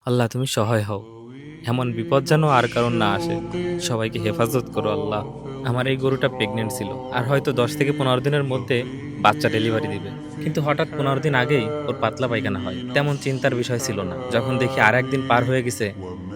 আল্লাহ তুমি সহায় হও। এমন বিপদ যেন আর কারণ না আসে। সবাইকে হেফাজত করো আল্লাহ। আমার এই গরুটা প্রেগনেন্ট ছিল। আর হয়তো ১০ থেকে ১৫ দিনের মধ্যে বাচ্চা ডেলিভারি দিবে। কিন্তু হঠাৎ ১৫ দিন আগেই ওর পাতলা পায়খানা হয়। তেমন চিন্তার বিষয় ছিল না। যখন দেখি আর একদিন পার হয়ে গেছে,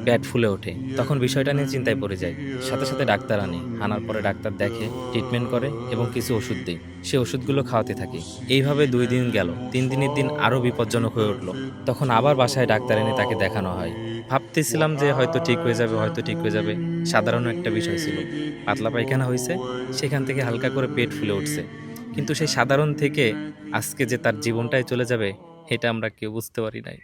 পেট ফুলে ওঠে। তখন বিষয়টা নিয়ে চিন্তায় পড়ে যাই। সাথে, সাথে ডাক্তার আনি। আনার পরে ডাক্তার দেখে, ট্রিটমেন্ট করে এবং কিছু ওষুধ দেয়। সে ওষুধগুলো খাওয়াতে থাকি। এইভাবে ২ দিন গেল। ৩ দিনের দিন আরো বিপজ্জনক হয়ে উঠল। তখন আবার বাসায় ডাক্তার এনে তাকে দেখানো হয়। ভাবতেছিলাম যে হয়তো ঠিক হয়ে যাবে, হয়তো ঠিক হয়ে যাবে। সাধারণ একটা বিষয় ছিল। পাতলা পায়খানা হইছে, সেখান থেকে হালকা করে পেট ফুলে উঠছে। কিন্তু সেই সাধারণ থেকে আজকে যে তার জীবনটাই চলে যাবে, এটা আমরা কেউ বুঝতে পারি নাই।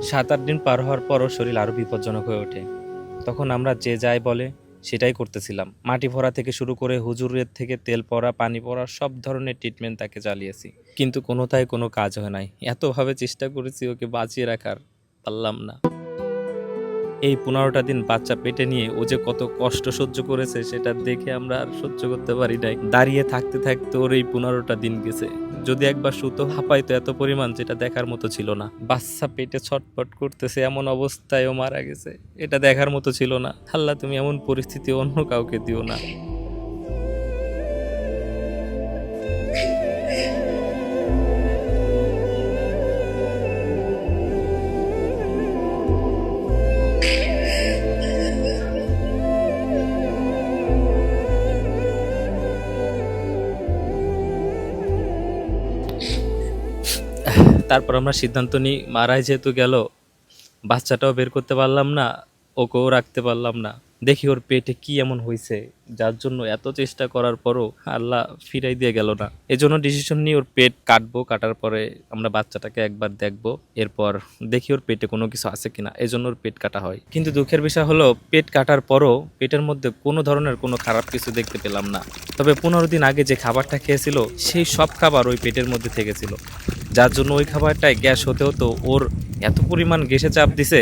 ৭-৮ দিন পার হওয়ার পরও শরীর আরো বিপজ্জনক হয়ে ওঠে। তখন আমরা যে যাই বলে সেটাই করতেছিলাম। মাটি ভরা থেকে শুরু করে হুজুরের থেকে তেল পড়া, পানি পড়া সব ধরনের ট্রিটমেন্ট তাকে চালিয়েছি। কিন্তু কোনোটাই কোনো কাজ হয় নাই। এতভাবে চেষ্টা করেছি ওকে বাঁচিয়ে রাখার, পারলাম না। এই ১৫টা দিন বাচ্চা পেটে নিয়ে ও যে কত কষ্ট সহ্য করেছে সেটা দেখে আমরা আর সহ্য করতে পারি নাই। দাঁড়িয়ে থাকতে, থাকতে ওর এই ১৫টা দিন গেছে। যদি একবার সুতো হাঁপাইতো এত পরিমাণ যেটা দেখার মতো ছিল না। বাচ্চা পেটে ছটফট করতেছে এমন অবস্থায় ও মারা গেছে। এটা দেখার মতো ছিল না। আল্লাহ তুমি এমন পরিস্থিতি অন্য কাউকে দিও না। তারপর আমরা সিদ্ধান্ত নিই মারাই যেহেতু গেল, বাচ্চাটাও বের করতে পারলাম না, ওকেও রাখতে পারলাম না। দেখি ওর পেটে কি এমন হইছে যার জন্য এত চেষ্টা করার পরও আল্লাহ ফিরাই দিয়ে গেল না। এজন্য ডিসিশন নিয়ে ওর পেট কাটবো, কাটার পরে আমরা বাচ্চাটাকে একবার দেখবো, এরপর দেখি ওর পেটে কোনো কিছু আছে কিনা, এজন্য ওর পেট কাটা হয়। কিন্তু দুঃখের বিষয় হলো পেট কাটার পরও পেটের মধ্যে কোনো ধরনের কোনো খারাপ কিছু দেখতে পেলাম না। তবে ১৫ দিন আগে যে খাবারটা খেয়েছিল সেই সব খাবার ওই পেটের মধ্যে থেকেছিল, যার জন্য ওই খাবারটায় গ্যাস হতে হতো ওর এত পরিমাণ গ্যাসে চাপ দিছে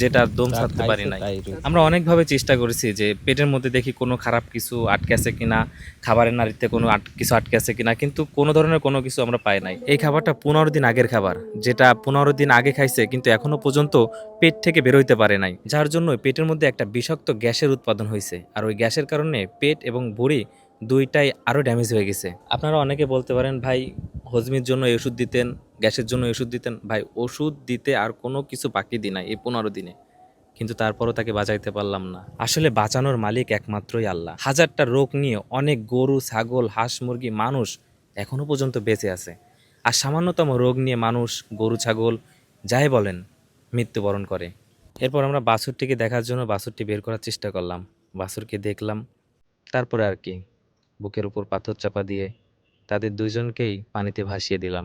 যেটা আর দম যা ছাড়তে পারি খাইছে নাই। তাই রইছে। আমরা অনেকভাবে চেষ্টা করেছি যে পেটের মধ্যে দেখি কোনো খারাপ কিছু আটকে আছে কিনা, খাবারের নালীতে কোনো কিছু আটকে আছে কিনা, কিন্তু কোনো ধরনের কোনো কিছু আমরা পাই নাই। এই খাবারটা ১৫ দিন আগের খাবার, যেটা ১৫ দিন আগে খাইছে কিন্তু এখনো পর্যন্ত পেট থেকে বেরোইতে পারে নাই, যার জন্য পেটের মধ্যে একটা বিষাক্ত গ্যাসের উৎপাদন হয়েছে। আর ওই গ্যাসের কারণে পেট এবং ভুঁড়ি দুইটাই আরো ড্যামেজ হয়ে গেছে। আপনারা অনেকে বলতে পারেন ভাই হজমের জন্য এই ওষুধ দিতেন, গ্যাসের জন্য এই ওষুধ দিতেন। ভাই ওষুধ দিতে আর কোনো কিছু বাকি দিই নাই এই ১৫ দিনে, কিন্তু তারপরও তাকে বাঁচাইতে পারলাম না। আসলে বাঁচানোর মালিক একমাত্রই আল্লাহ। হাজারটা রোগ নিয়ে অনেক গরু, ছাগল, হাঁস, মুরগি, মানুষ এখনো পর্যন্ত বেঁচে আছে। আর সামান্যতম রোগ নিয়ে মানুষ, গরু, ছাগল যাই বলেন মৃত্যুবরণ করে। এরপর আমরা বাছুরটিকে দেখার জন্য বাছুরটি বের করার চেষ্টা করলাম। বাছুরকে দেখলাম, তারপরে আর কি বুকের উপর পাথর চাপা দিয়ে তাদের দুইজনকেই পানিতে ভাসিয়ে দিলাম।